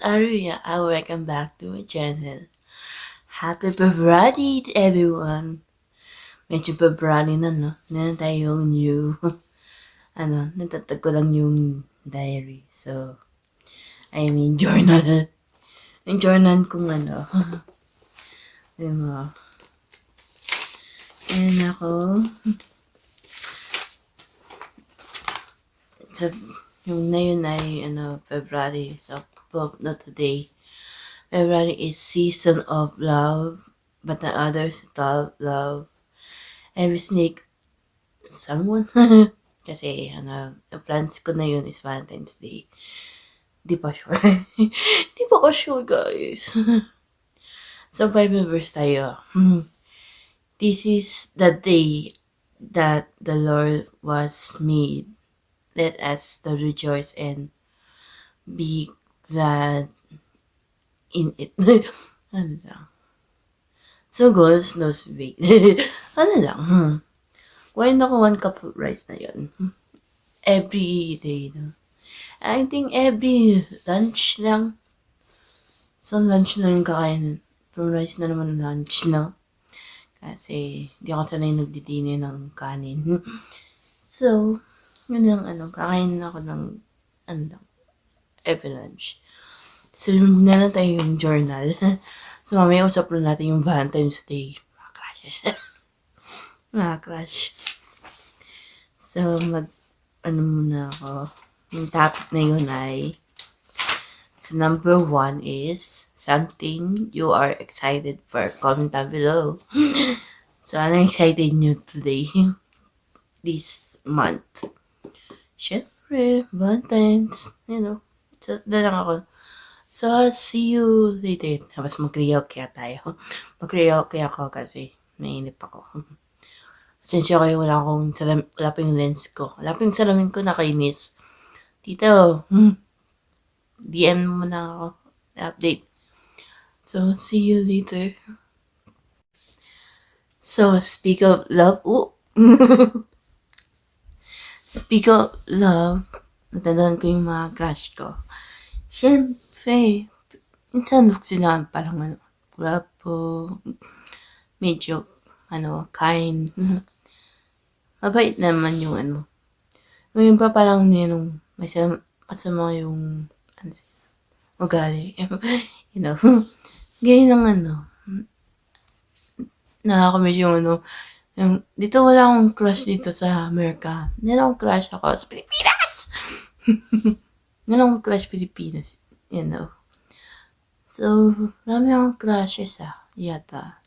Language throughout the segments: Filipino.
Aria and welcome back to my channel. Happy February to everyone! Medyo February na, no? Meron tayong new, natatag ko lang yung diary. So, journal. Yung journal kung diba? Ayan ako. So, yung na yun ay, February. So, not today. February is season of love, but the others love. Every snake, someone. Kasi, yung plans ko na yun is Valentine's Day. Di pa sure. Di pa ko sure, guys. So, 5 members tayo. This is the day that the Lord was made. Let us to rejoice and be glad in it. Ano lang. So, girls, no sweet. Ano lang. Kuhain ako 1 cup of rice na yun. Every day, no? I think every lunch lang. So, lunch na yung kakainin. From rice na naman lunch, no? Kasi, di ako sanay nagdidini ng kanin. So, yun lang, kakainin ako ng, every lunch. So, yun na lang tayo yung journal. So, mamaya usap lang natin yung Valentine's Day. Mga crushes. Mga crush. So, muna ako. Yung topic na yun ay, so number 1 is, something you are excited for. Comment down below. So, ano excited nyo today? This month. Syempre, Valentine's. So, na lang ako. So, see you later. Tapos mag-karaoke tayo. Mag-karaoke ako kasi nainip ako. Pasensya kayo, wala pa yung lens ko. Wala pa yung salamin ko, nakainis. Tito, DM mo na ako. Update. So, see you later. So, speak of love. Speak of love. Natandaan ko yung mga crush ko. Siyempre, minsan sila parang guwapo, medyo, kind. Mabait naman yung Yung iba parang may masama yung, ugali. Ganyan lang nakaka-medyo yung, dito wala akong crush dito sa America. Meron akong crush ako sa Pilipinas! Meron akong crush Pilipinas. So, marami akong crushes yata.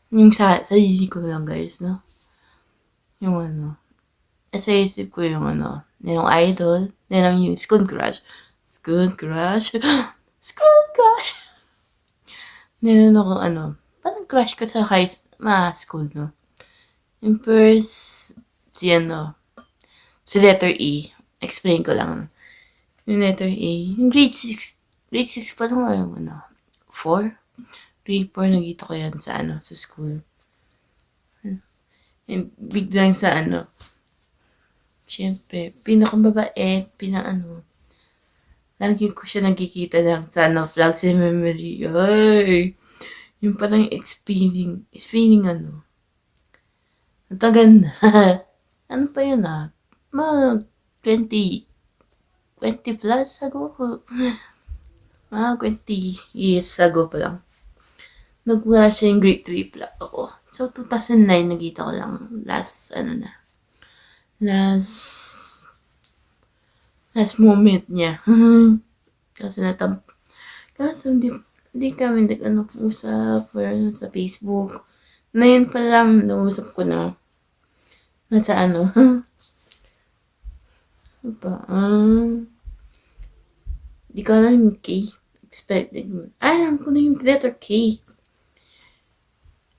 Yung sarili ko lang, guys, no? Yung nasa isip ko yung merong idol, merong yung school crush. School crush. School crush. Meron ako parang crush ko sa school, no? Yung first, si letter E. Explain ko lang. Yung letter A, yung grade 6 pa lang yung 4? Grade 4 nagita ko yan sa sa school. And biglang sa syempre, pinakamabait, lagi ko siya nagkikita lang sa flags and memory. Ay! Yung parang is feeling ang tagal na. Ano pa yun mga 20 plus ago. Mga 20 years ago pa lang. Nagwala siya yung grade 3 pa ako. So, 2009, nagkita ko lang last moment niya. Kasi hindi kami usap sa Facebook. Na yun pa lang, nausap ko na. Nasa di ko alam yung K. Expected. Alam ko na yung letter K.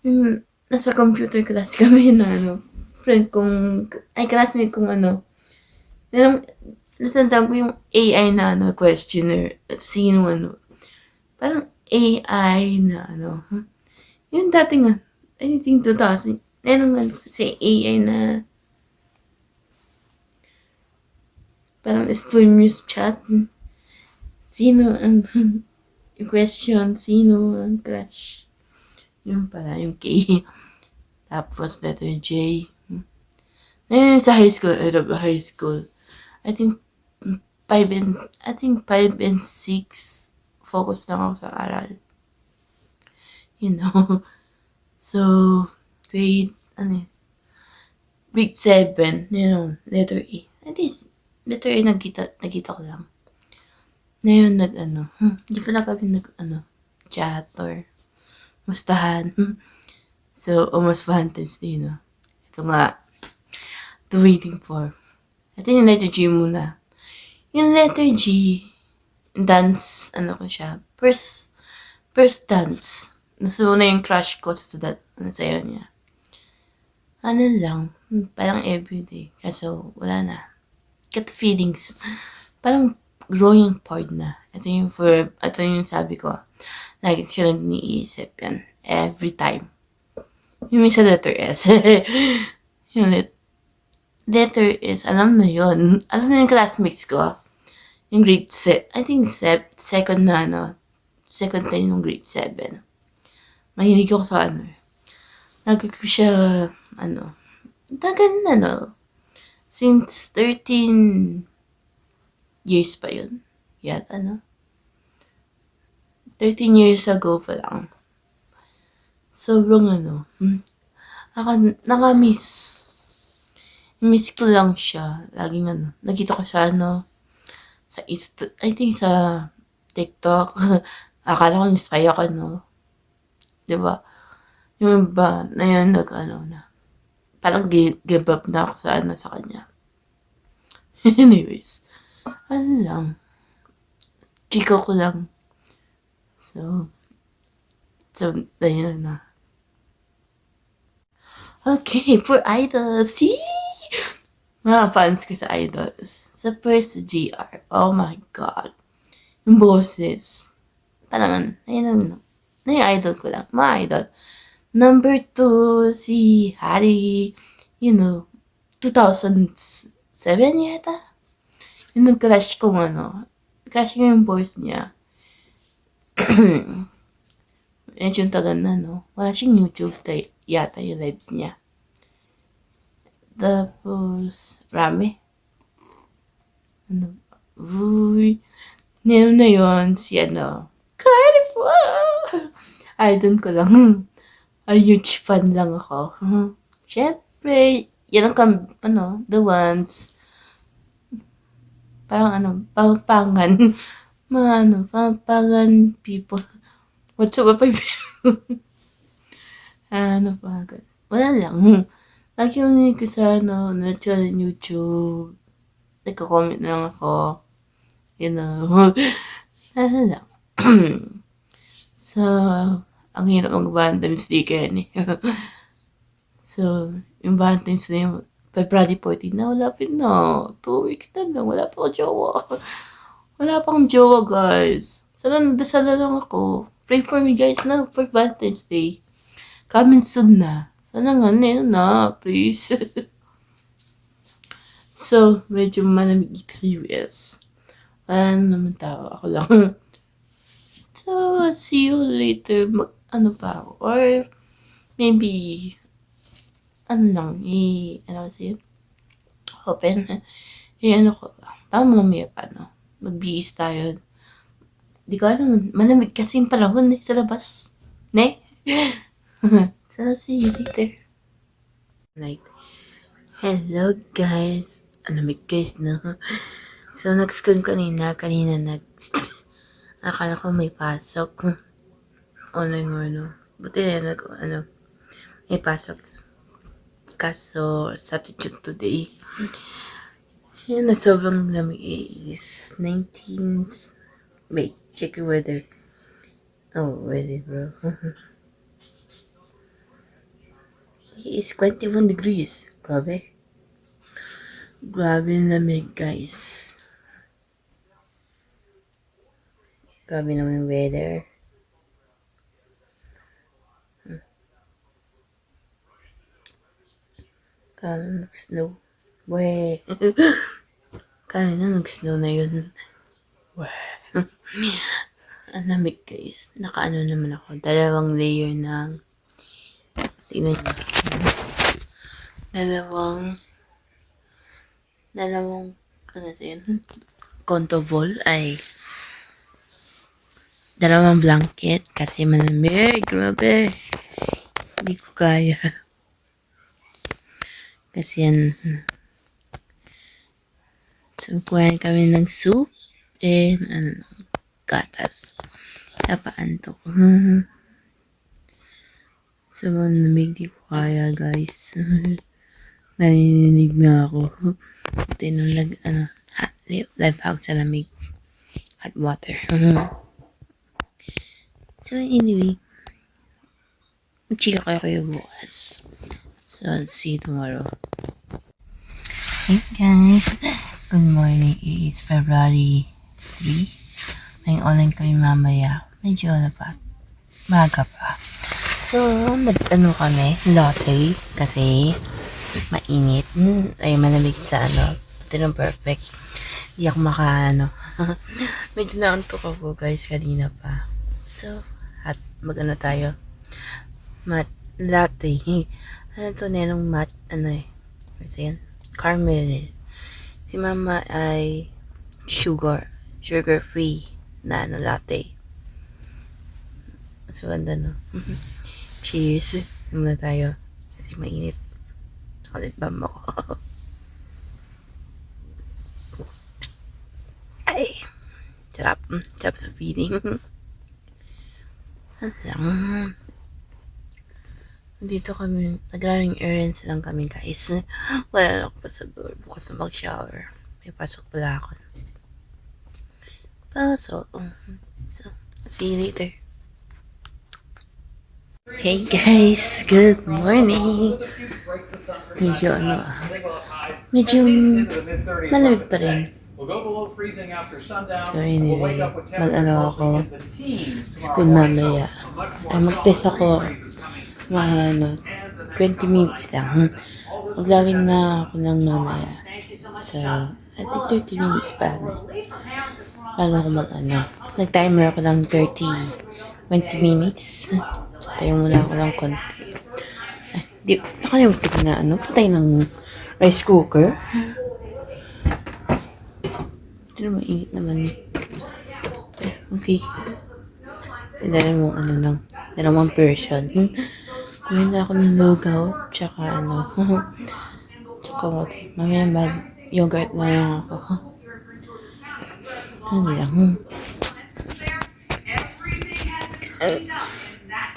Yung nasa computer class kami na classmate kong natandaan ko yung AI na questioner. At sino parang AI na yung dating I think 2000. Meron kasi AI na parang stream news chat. Sino ang, yung question, sino ang crush? Yung pala, yung K. Tapos, letter J. Ngayon sa high school, high school. I think 5 and 6 focus lang ako sa aral. You know. So, grade 7, letter A. At least, letter A nagkita ko lang. Ngayon, hindi pa na kami chat or mustahan. So, almost Valentine's Day, Ito nga, the waiting for. Ito yung letter G muna. Yung letter G, dance, ko siya. First dance. So, na yung crush ko sa sayo niya. Parang everyday. Kaso, wala na. Get feelings. Parang growing part na. Ito yung sabi ko. Lagi ko siya nag-iisip yan. Every time. Yung may sa letter S. Yung letter S, alam na yun. Alam na yung classmates ko. Yung grade 7. I think second second time yung grade 7. Mahilig ako sa lagi ko siya, tagal na, since 13 years pa yun. Yata, 13 years ago pa lang. Sobrang nakamiss. Miss ko lang siya. Laging nakita ko sa I think sa TikTok. Akala ko inspire ako, diba? Yung iba na yun parang give up na ako sa kanya. Anyways, chika ko lang. So, ayun na. Okay, for idols. Mga fans ko sa idols. Sa first GR, oh my God. Yung boses. Parang ayun yung idol ko lang. Mga idol. Number 2, si Harry. 2007 yata. Yung nag-crush ko crush ko yung voice niya. Medyo yung tagal na, Wala siyang YouTube yata yung live niya. Tapos, Rami. Uy. Na yun, si Carnival. Idol ko lang. A huge fan lang ako. Siyempre, yan ang the ones. Parang pampangan. Mga pampangan people. What's up, people? Wala lang. Lagi yung nanig ko sa YouTube. Nagko-comment lang ako. Lang. So, ang hirap mag-Valentine's Day kaya So, yung Valentine's Day, February 14 na, malapit na. 2 weeks na lang, wala pa akong jowa. Wala pa akong jowa, guys. Sana nadasal na lang ako. Pray for me, guys, for Valentine's Day. Coming soon na. Sana nga, please. So, medyo malamig dito sa US. Wala naman tao, ako lang. So, see you later. Pa ako. Or, maybe, kasi, open. Ko ba? Mamaya pa, Mag-bihis tayo. Di ko alam, malamig kasi yung panahon sa labas. So, see you later. Hello, guys. Malamig, guys, So, nag-school kanina akala ko may pasok. Online Buti na may pasok. Kaso, substitute today. Yan na sobrang lamig is 19. Wait, check yung weather. Oh, weather, bro. It is 21 degrees. Grabe. Grabe na lamig, guys. Grabe naman yung weather. Kala nag-snow. Weh. Kala na nag-snow na yun. Weh. Ang lamig guys. Nakaano naman ako. 2 layer ng, tignan nyo. Dalawang, ano yun? Contobol ay 2 blanket kasi malamig. Grabe. Hindi ko kaya. Kasi yan. So, kuhain kami ng soup and gatas. Napaantok. So, malamig. Di ko kaya guys. Naninig na ako. Tinunlag, life hack sa lamig. Hot water. So, anyway. Chika kayo bukas. So, I'll see you tomorrow. Hey guys. Good morning. It's February 3. May online kami mamaya. Medyo maga pa. So, nag-ano kami, latte. Kasi, mainit. Ay, malamig sa Pati ng perfect. Di ako Medyo naantok ako guys kanina pa. So, mag-ano tayo. Mat latte. Ano to, nenong kasi yan? Caramel. Si mama ay sugar free na latte. So, ganda no. Cheers. Muna tayo. Kasi mainit. Lip balm ako. Ay. Sarap. Sarap sa feeling. Dito kami, nag-running errands lang kami guys. Wala na ako pa sa door. Bukas na mag-shower. May pasok pala ako. So, see you later. Hey guys, good morning. Medyo malamig pa rin. So anyway, ako school mamaya. Mag-test ako 20 minutes lang. Maglagin na ako ng mamaya. So, I think 30 minutes pa. Bago ako nag-timer ako ng 20 minutes. So, tayo muna ako ng konti. Nakalimutin na patay ng rice cooker. Ito na mainit naman. Okay. Dalawang version. Kumain na ako ng lugaw, tsaka tsaka mamaya yogurt na lang ako. Ano lang.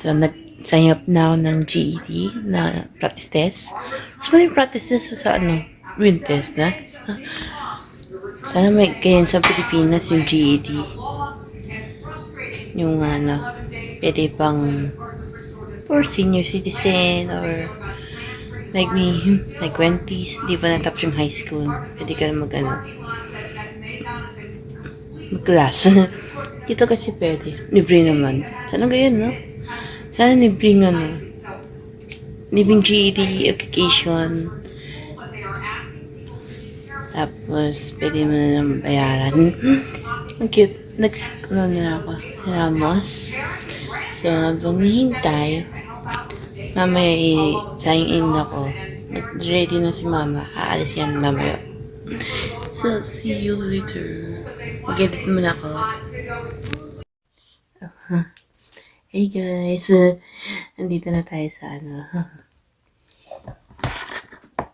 So, nag-sign up na ako ng GED na practice test. So, may practice test sa wind test na. Sana may ganyan sa Pilipinas yung GED. Yung pwede pang for senior citizen or like me, like 20s, di pa natapos yung high school. Pwede ka na mag-class. Dito kasi pwede. Libre naman. Sana ganyan, no? Sana libreng libreng GED application. Tapos, pwede mo na lang bayaran. Ang cute. Na ako. Ramos. So, habang hihintay, mamaya i-sign in ako. Ready na si mama. Aalis yan mamaya. So, see you later. Mag-edit muna ako. Hey guys. Nandito na tayo sa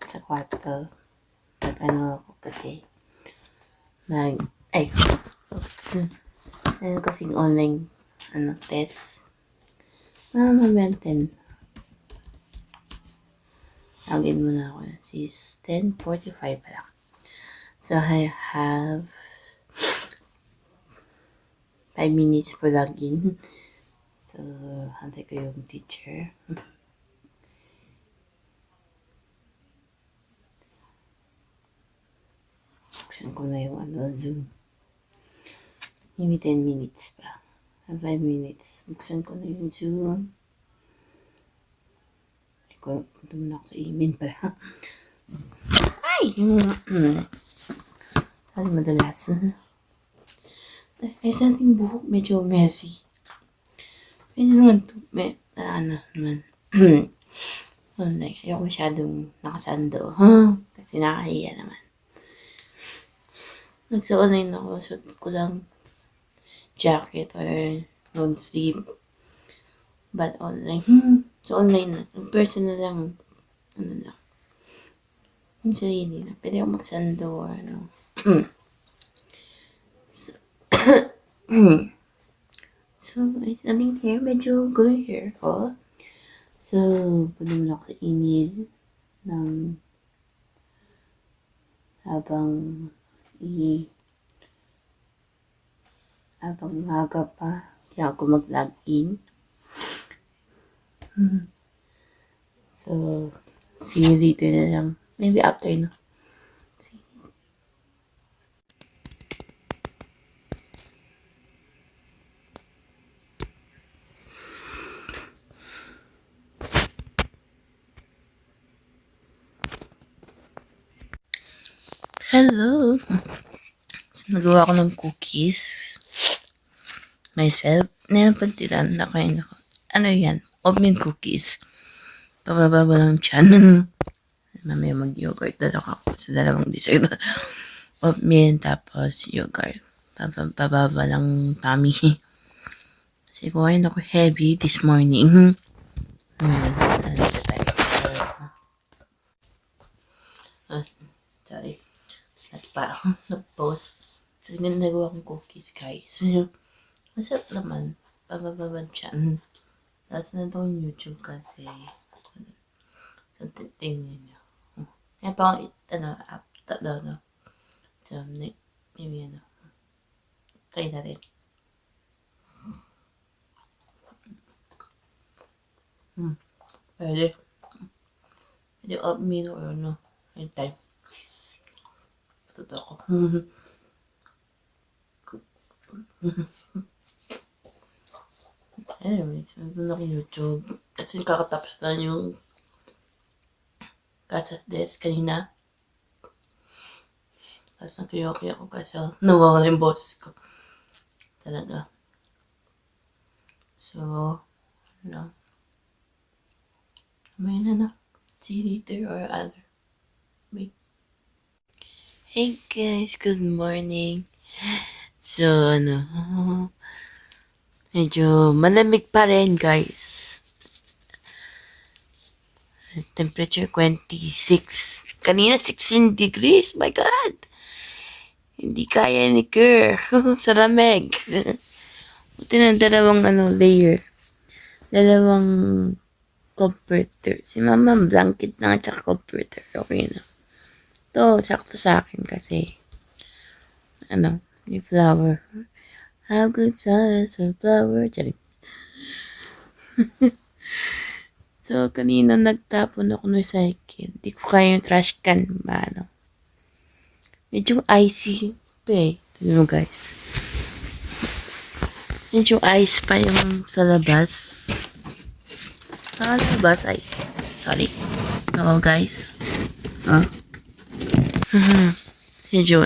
sa kwarto. Ako kasi meron kasing online test. Mamaya 10. Login muna ako. Sis 10:45 pa lang. So I have 5 minutes for login. So hantay ko yung teacher. Buksan ko na yung Zoom. Maybe 10 minutes pa. 5 minutes. Buksan ko na yung Zoom. Punta muna ako sa email pala. Ay! Ay, madalas. Ay, sa ating buhok, medyo messy. Pwede naman to, ano naman. Like, ayoko masyadong nakasando. Kasi nakahiya naman. Nagsa-online ako, suot ko lang jacket or long sleeve. But online, so online na. In person na lang, ano lang. Yung sarili na. Pwede ako magsando or ano. So, I think hair, medyo good hair ko. So, punta muna ako sa email ng habang maga pa. Kaya ako mag-log in. So, see you later na lang. Maybe after, no? Hello! So, nagawa ko ng cookies. Myself. Napantilan na kayo na. Ano yan? Oatmeal cookies. Pababa lang tiyan. Mamaya mag-yogurt. Dala ko sa dalawang dessert. Oatmeal tapos yogurt. Pababa lang tummy. Kasi kuhain ako heavy this morning. Sorry. At parang nag-post. So, nagawa kong cookies, guys. Masarap naman. Pabababad siya. Tapos na itong YouTube kasi. So, tingnan nyo. Kaya parang, tatlo, no? So, maybe, try natin. Pwede. Pwede oatmeal or ano. Anytime. Tuto ako. Anyways, nandun ako YouTube. Kasi kakatapos na yung Casas Desk kanina. Tapos nag-karaoke ako kasi nawawala yung boses ko. Talaga. So, ano. May na. See you later or other. Wait. Hey guys, good morning. So, medyo malamig pa rin, guys. Temperature 26. Kanina 16 degrees. My God. Hindi kaya ni Kerr. Sa lamig. Buti na dalawang layer. Dalawang comforter. Si mama, blanket na at saka comforter. Okay na. Ito, sakto sa akin kasi may flower. How good is a flower? Charing. So, kanina nagtapon ako ng recycle. Hindi ko kaya yung trash can ba, Medyo icy pa eh. Tignan mo guys. Medyo ice pa yung sa labas. Sa labas ay. Sorry. Oo guys. Medyo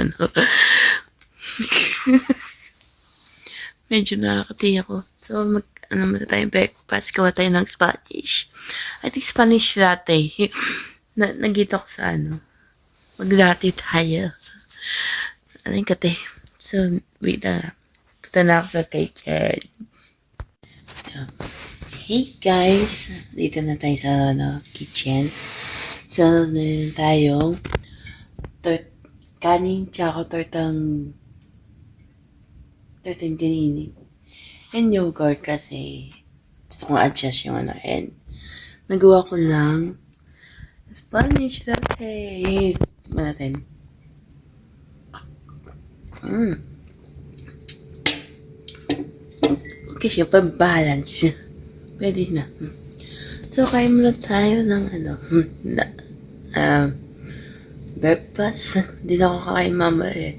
medyo nakakati ako. So, muna tayong breakfast. Gawa tayo ng Spanish. I think Spanish latte. Nagita ko sa mag-latte tayo. Ano yung kate? So, wait na. Punta na ako sa kitchen. Hey guys! Dito na tayo sa kitchen. So, meron tayong kanin tsaka tortang ganini. And yogurt kasi gusto kong adjust yung and nagawa ko lang Spanish latte. Tignan natin. Okay siya, pa-balance. Pwede na. So, kain muna tayo ng breakfast. Hindi na ako kakain mama eh.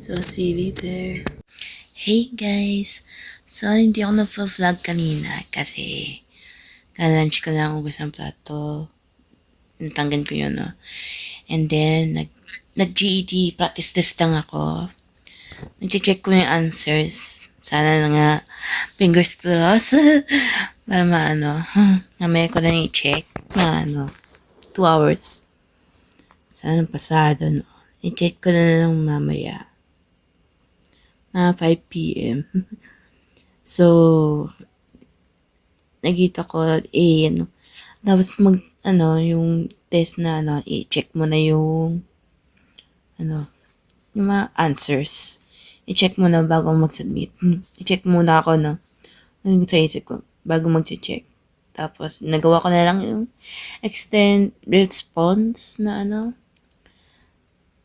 So, see you later. Hey guys! So, hindi ako nag-vlog kanina kasi ka-lunch ko lang ugas ng plato. Natanggan ko yun, And then, nag-GED practice test lang ako. Nag-check ko yung answers. Sana na nga, fingers crossed. Para maano, mamaya ko lang i-check na 2 hours. Sana pasado, no? I-check ko na lang mamaya. 5 p.m. So, nakita ko, tapos yung test na, i-check mo na yung mga answers. I-check mo na bago mag-submit. I-check muna ako, no? Ano sa isip ko, bago mag-check. Tapos, nagawa ko na lang yung extend response na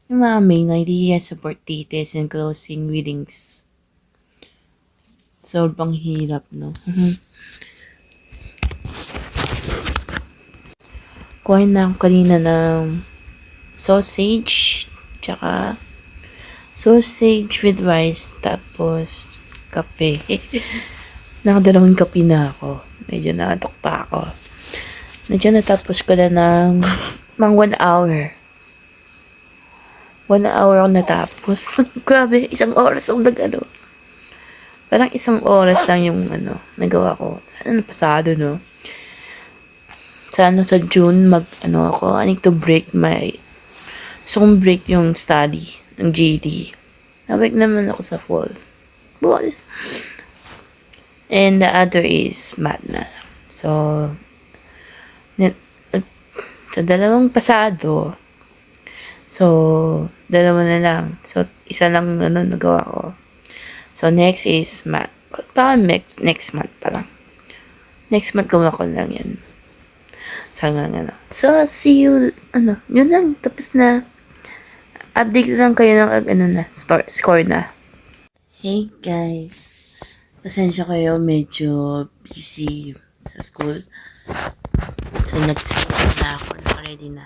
yung mga main idea, support details, and closing readings. Sobrang hirap, no? Kuhain na ako kanina ng sausage, tsaka sausage with rice, tapos kape. Nakadalawang kape na ako. Medyo nakatok pa ako. Medyo natapos ko na ng mga 1 hour. 1 hour ako natapos. Grabe, 1 oras akong Parang 1 oras lang yung nagawa ko. Sana napasado, no? Sana sa June ako, I need to break my break yung study ng GD. Nabalik naman ako sa fall. Ball. And the other is math na. So, sa dalawang pasado, so, dalawa na lang. So, isa lang nagawa ko. So, next is math. Parang next month pa lang. Next month gawa ko lang yan. So, see you, yun lang, tapos na. Update lang kayo ng, score na. Hey guys, pasensya kayo, medyo busy sa school. So, nag-schedule na ako, naka-ready na.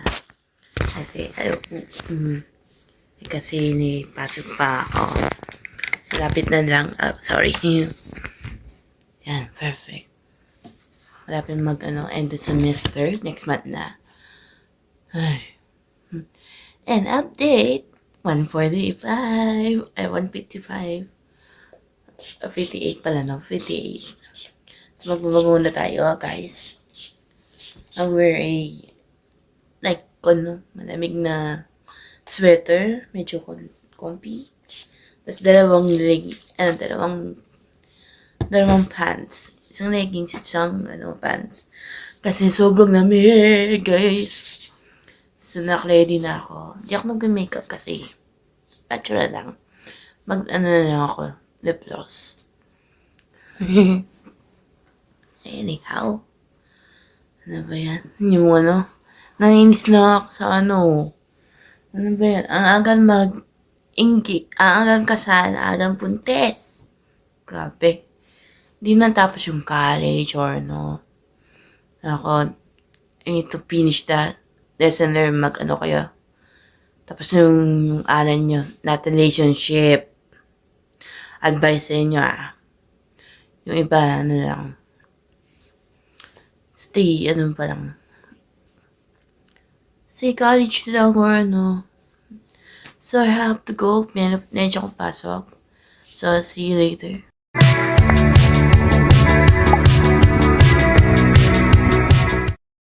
Kasi pasok pa ako. Malapit na lang, sorry. Yan, perfect. Malapit end the semester, next month na. Ay. And update, 145, 155. 58 pala, no? 58. So, magbabago na tayo, guys. I wear a, malamig na sweater. Medyo comfy. Tapos, dalawang pants. Isang leggings, isang, pants. Kasi sobrang lamig, guys. So, naka-ready na ako. Hindi ako nag-makeup kasi natural lang. Na lang ako. Lip gloss. Anyhow. Ano ba yan? Yung nanginis na ako sa Ano ba yan? Ang agang ang agang kasal, agang puntes. Grabe. Hindi na tapos yung college or Ako, I need to finish that. Lesson learn kayo. Tapos yung aral nyo, not relationship. Advice sa inyo Yung iba, lang. Stay college lang or So I have to go. Medyo akong pasok. So, see you later.